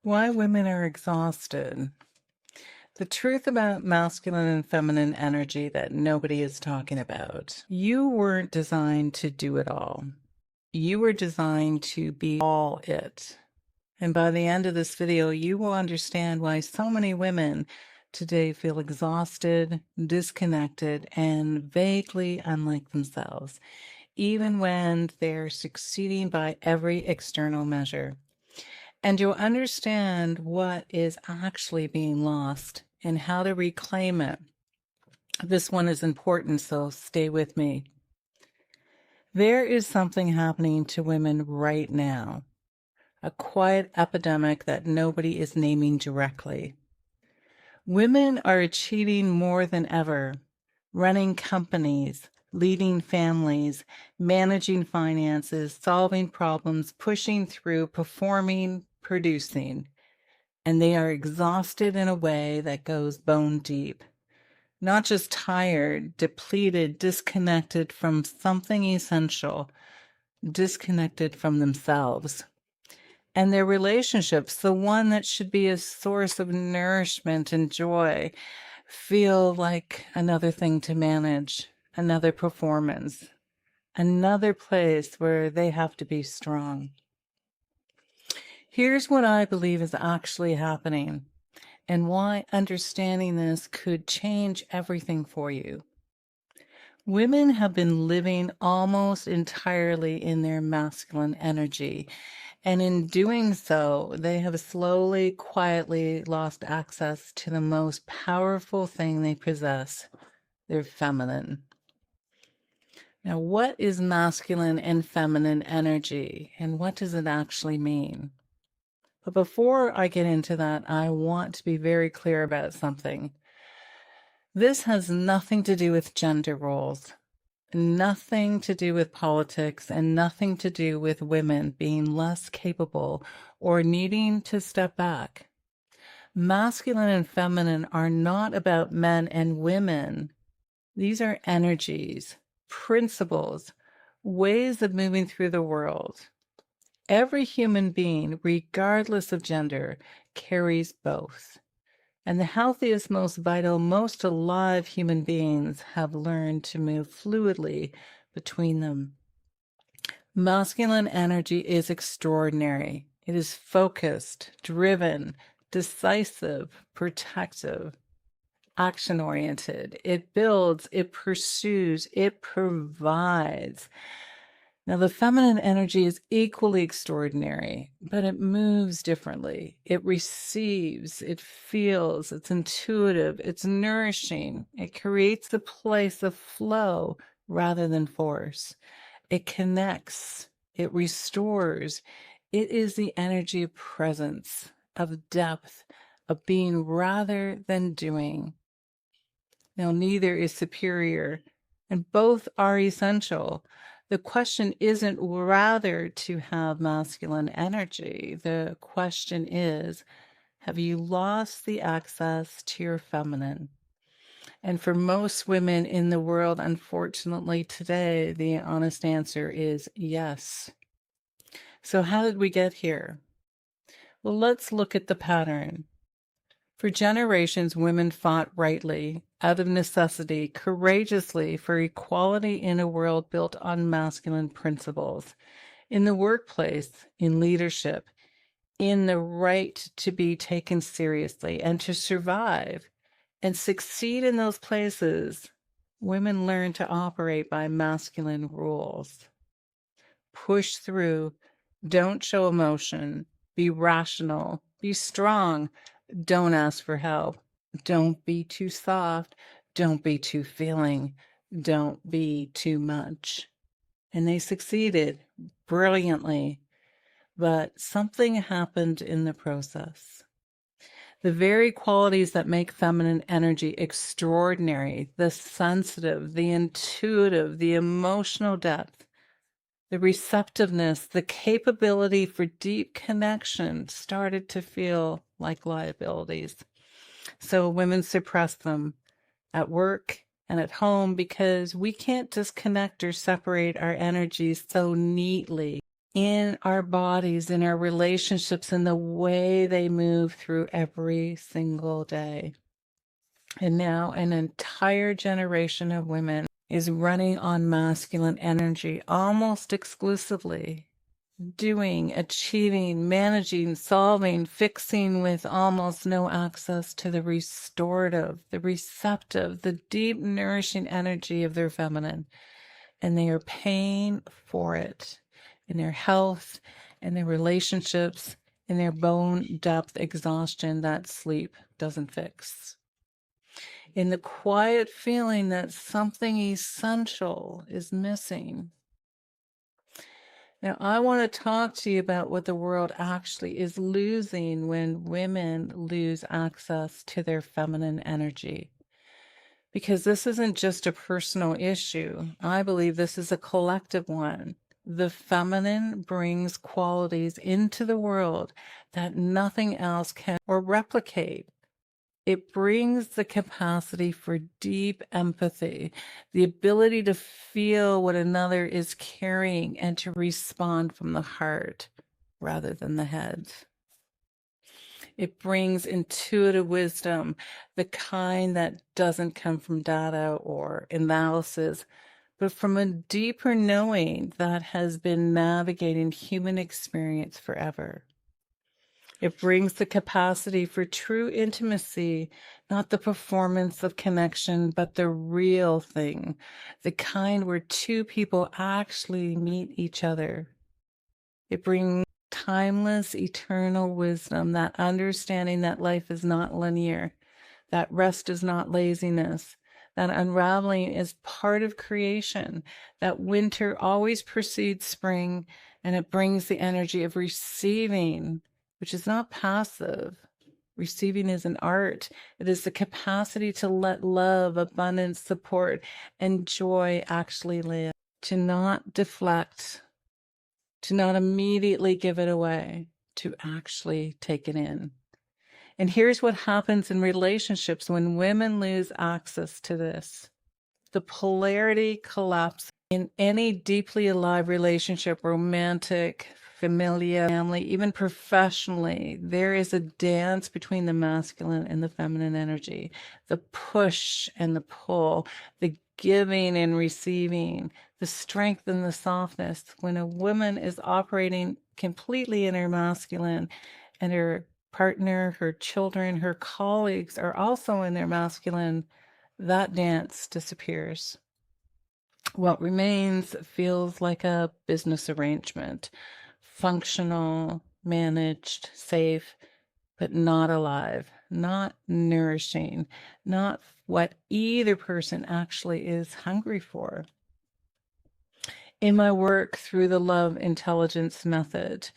Why women are exhausted. The truth about masculine and feminine energy that nobody is talking about. You weren't designed to do it all. You were designed to be all it. And by the end of this video, you will understand why so many women today feel exhausted, disconnected, and vaguely unlike themselves, even when they're succeeding by every external measure. And you'll understand what is actually being lost and how to reclaim it. This one is important, so stay with me. There is something happening to women right now, a quiet epidemic that nobody is naming directly. Women are achieving more than ever, running companies, leading families, managing finances, solving problems, pushing through, performing, producing. And they are exhausted in a way that goes bone deep. Not just tired, depleted, disconnected from something essential, disconnected from themselves. And their relationships, the one that should be a source of nourishment and joy, feel like another thing to manage, another performance, another place where they have to be strong. Here's what I believe is actually happening and why understanding this could change everything for you. Women have been living almost entirely in their masculine energy, and in doing so, they have slowly, quietly lost access to the most powerful thing they possess, their feminine. Now, what is masculine and feminine energy, and what does it actually mean? But before I get into that, I want to be very clear about something. This has nothing to do with gender roles, nothing to do with politics, and nothing to do with women being less capable or needing to step back. Masculine and feminine are not about men and women. These are energies, principles, ways of moving through the world. Every human being, regardless of gender, carries both. And the healthiest, most vital, most alive human beings have learned to move fluidly between them. Masculine energy is extraordinary. It is focused, driven, decisive, protective, action-oriented. It builds, it pursues, it provides. Now, the feminine energy is equally extraordinary, but it moves differently. It receives, it feels, it's intuitive, it's nourishing. It creates a place of flow rather than force. It connects, it restores. It is the energy of presence, of depth, of being rather than doing. Now, neither is superior, and both are essential. The question isn't rather to have masculine energy. The question is, have you lost the access to your feminine? And for most women in the world, unfortunately, today, the honest answer is yes. So how did we get here? Well, let's look at the pattern. For generations, women fought rightly, out of necessity, courageously for equality in a world built on masculine principles. In the workplace, in leadership, in the right to be taken seriously and to survive and succeed in those places, women learn to operate by masculine rules. Push through, don't show emotion, be rational, be strong, don't ask for help, don't be too soft, don't be too feeling, don't be too much. And they succeeded brilliantly, but something happened in the process. The very qualities that make feminine energy extraordinary, the sensitive, the intuitive, the emotional depth, the receptiveness, the capability for deep connection started to feel like liabilities. So women suppress them at work and at home because we can't disconnect or separate our energies so neatly. in our bodies, in our relationships, in the way they move through every single day. And now an entire generation of women is running on masculine energy almost exclusively, doing, achieving, managing, solving, fixing, with almost no access to the restorative, the receptive, the deep, nourishing energy of their feminine. And they are paying for it in their health, in their relationships, in their bone depth exhaustion that sleep doesn't fix. In the quiet feeling that something essential is missing. Now, I want to talk to you about what the world actually is losing when women lose access to their feminine energy. Because this isn't just a personal issue. I believe this is a collective one. The feminine brings qualities into the world that nothing else can or replicate. It brings the capacity for deep empathy, the ability to feel what another is carrying and to respond from the heart rather than the head. It brings intuitive wisdom, the kind that doesn't come from data or analysis, but from a deeper knowing that has been navigating human experience forever. It brings the capacity for true intimacy, not the performance of connection, but the real thing, the kind where two people actually meet each other. It brings timeless, eternal wisdom, that understanding that life is not linear, that rest is not laziness, that unraveling is part of creation, that winter always precedes spring, and it brings the energy of receiving, which is not passive. Receiving is an art. It is the capacity to let love, abundance, support, and joy actually live, to not deflect, to not immediately give it away, to actually take it in. And here's what happens in relationships when women lose access to this. The polarity collapses. In any deeply alive relationship, romantic, familial, family, even professionally, there is a dance between the masculine and the feminine energy, the push and the pull, the giving and receiving, the strength and the softness. When a woman is operating completely in her masculine and her partner, her children, her colleagues are also in their masculine, that dance disappears. What remains feels like a business arrangement, functional, managed, safe, but not alive, not nourishing, not what either person actually is hungry for. In my work through the love intelligence method,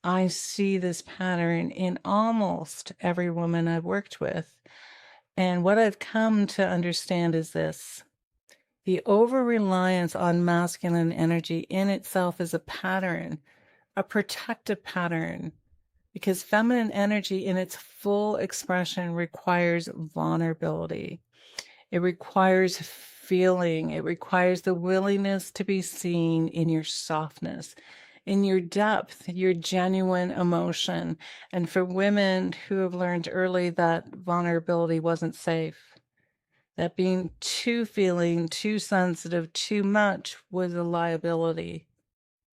I see this pattern in almost every woman I've worked with. And what I've come to understand is this. The over-reliance on masculine energy in itself is a pattern, a protective pattern, because feminine energy in its full expression requires vulnerability. It requires feeling. It requires the willingness to be seen in your softness, in your depth, your genuine emotion. And for women who have learned early that vulnerability wasn't safe, that being too feeling, too sensitive, too much was a liability.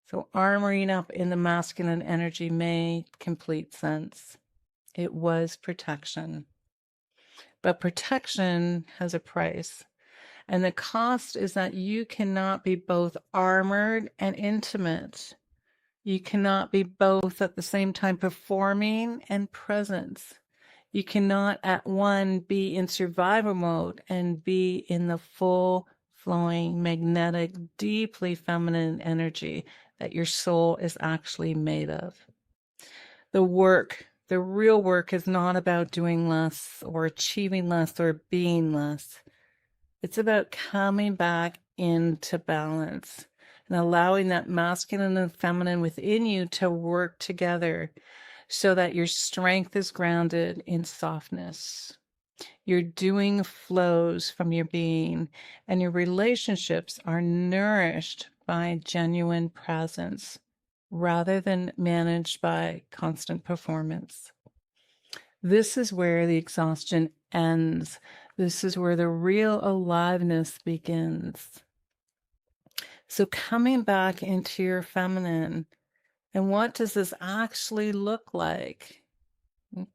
So armoring up in the masculine energy made complete sense. It was protection. But protection has a price. And the cost is that you cannot be both armored and intimate. You cannot be both at the same time performing and presence. You cannot at one be in survival mode and be in the full flowing, magnetic, deeply feminine energy that your soul is actually made of. The work, the real work, is not about doing less or achieving less or being less. It's about coming back into balance and allowing that masculine and feminine within you to work together so that your strength is grounded in softness. Your doing flows from your being, and your relationships are nourished by genuine presence rather than managed by constant performance. This is where the exhaustion ends. This is where the real aliveness begins. So coming back into your feminine, and what does this actually look like?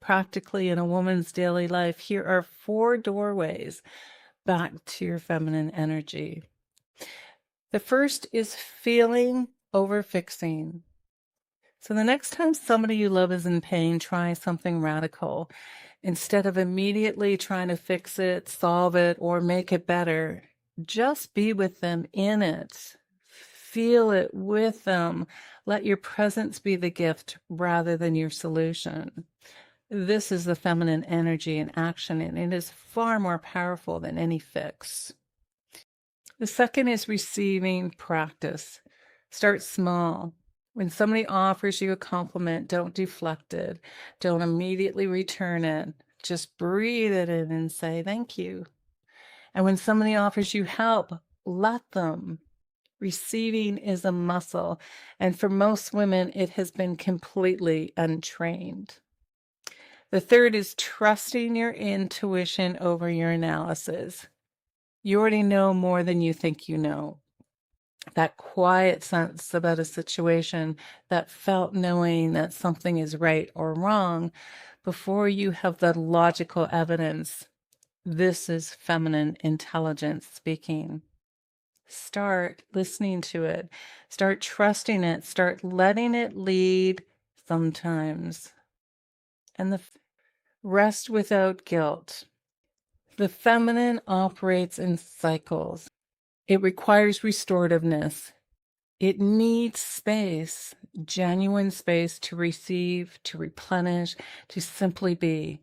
Practically in a woman's daily life, here are 4 doorways back to your feminine energy. The first is feeling over fixing. So the next time somebody you love is in pain, try something radical. Instead of immediately trying to fix it, solve it, or make it better, just be with them in it. Feel it with them. Let your presence be the gift rather than your solution. This is the feminine energy in action, and it is far more powerful than any fix. The second is receiving practice. Start small. When somebody offers you a compliment, don't deflect it. Don't immediately return it. Just breathe it in and say thank you. And when somebody offers you help, let them. Receiving is a muscle, and for most women, it has been completely untrained. The third is trusting your intuition over your analysis. You already know more than you think you know. That quiet sense about a situation, that felt knowing that something is right or wrong before you have the logical evidence. This is feminine intelligence speaking. Start listening to it. Start trusting it. Start letting it lead sometimes. And the rest without guilt. The feminine operates in cycles. It requires restorativeness. It needs space, genuine space to receive, to replenish, to simply be.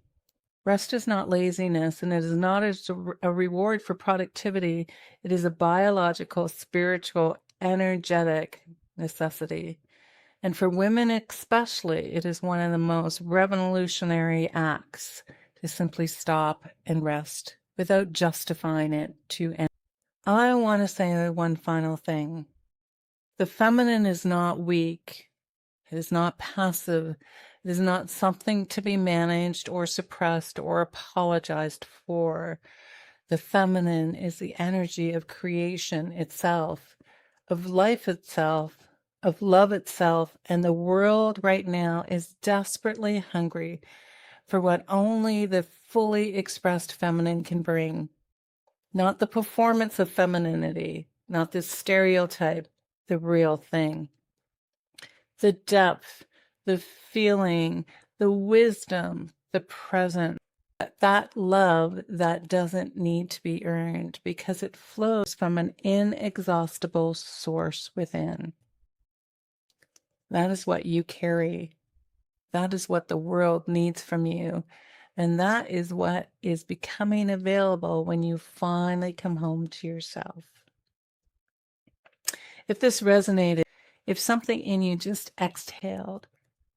Rest is not laziness, and it is not a reward for productivity. It is a biological, spiritual, energetic necessity. And for women especially, it is one of the most revolutionary acts to simply stop and rest without justifying it to anyone. I want to say one final thing. The feminine is not weak. It is not passive. It is not something to be managed or suppressed or apologized for. The feminine is the energy of creation itself, of life itself, of love itself, and the world right now is desperately hungry for what only the fully expressed feminine can bring. Not the performance of femininity, not the stereotype, the real thing. The depth, the feeling, the wisdom, the presence, that love that doesn't need to be earned because it flows from an inexhaustible source within. That is what you carry. That is what the world needs from you. And that is what is becoming available when you finally come home to yourself. If this resonated, if something in you just exhaled,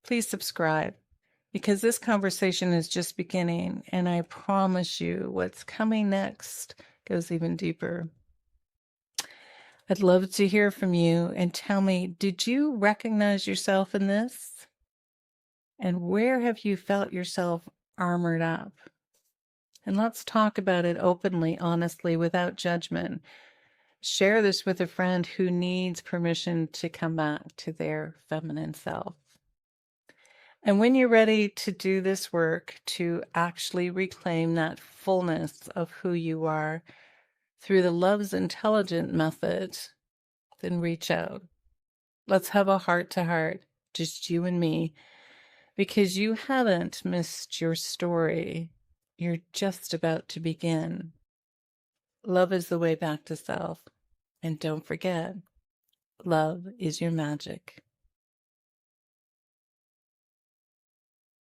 please subscribe, because this conversation is just beginning, and I promise you what's coming next goes even deeper. I'd love to hear from you and tell me, did you recognize yourself in this? And where have you felt yourself armored up? And let's talk about it openly, honestly, without judgment. Share this with a friend who needs permission to come back to their feminine self. And when you're ready to do this work, to actually reclaim that fullness of who you are through the Love's Intelligent method, then reach out. Let's have a heart-to-heart, just you and me, because you haven't missed your story. You're just about to begin. Love is the way back to self. And don't forget, love is your magic.